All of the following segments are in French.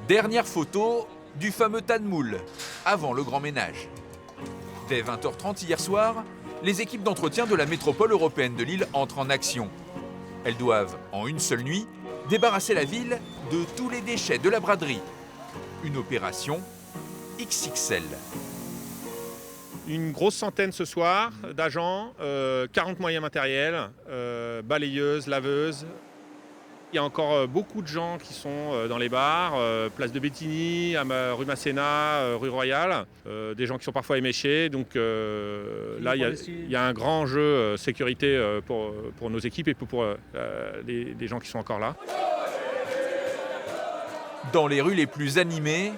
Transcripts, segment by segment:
Dernière photo du fameux tas de moules, avant le grand ménage. Dès 20h30 hier soir, les équipes d'entretien de la métropole européenne de Lille entrent en action. Elles doivent, en une seule nuit, débarrasser la ville de tous les déchets de la braderie. Une opération XXL. Une grosse centaine ce soir d'agents, 40 moyens matériels, balayeuses, laveuses. Il y a encore beaucoup de gens qui sont dans les bars, place de Bétigny, rue Masséna, rue Royale, des gens qui sont parfois éméchés. Donc là, il y a un grand enjeu sécurité pour nos équipes et pour les gens qui sont encore là. Dans les rues les plus animées,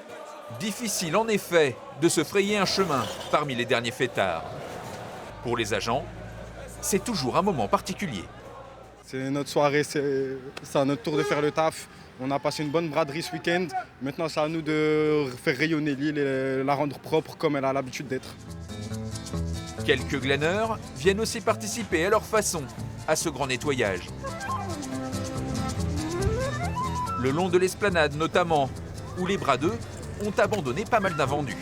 difficile en effet de se frayer un chemin parmi les derniers fêtards. Pour les agents, c'est toujours un moment particulier. C'est notre soirée, c'est à notre tour de faire le taf. On a passé une bonne braderie ce week-end. Maintenant, c'est à nous de faire rayonner l'île et la rendre propre comme elle a l'habitude d'être. Quelques glaneurs viennent aussi participer à leur façon à ce grand nettoyage. Le long de l'esplanade notamment, où les bradeux ont abandonné pas mal d'invendus.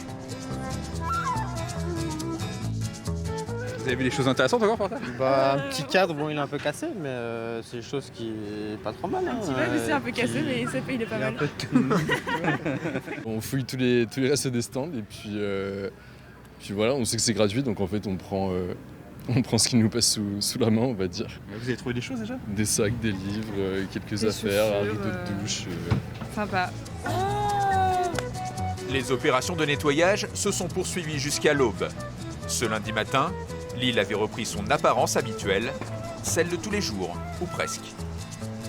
Vous avez vu des choses intéressantes encore par terre? Un petit cadre, bon il est un peu cassé, mais c'est des choses qui est pas trop mal. Un petit peu, c'est un peu cassé, mais il est pas mal. On fouille tous les restes des stands et puis voilà, on sait que c'est gratuit, donc en fait on prend ce qui nous passe sous la main, on va dire. Vous avez trouvé des choses déjà? Des sacs, des livres, quelques Des affaires, un chaussures, rideau de douche. Sympa. Les opérations de nettoyage se sont poursuivies jusqu'à l'aube. Ce lundi matin, l'île avait repris son apparence habituelle, celle de tous les jours, ou presque.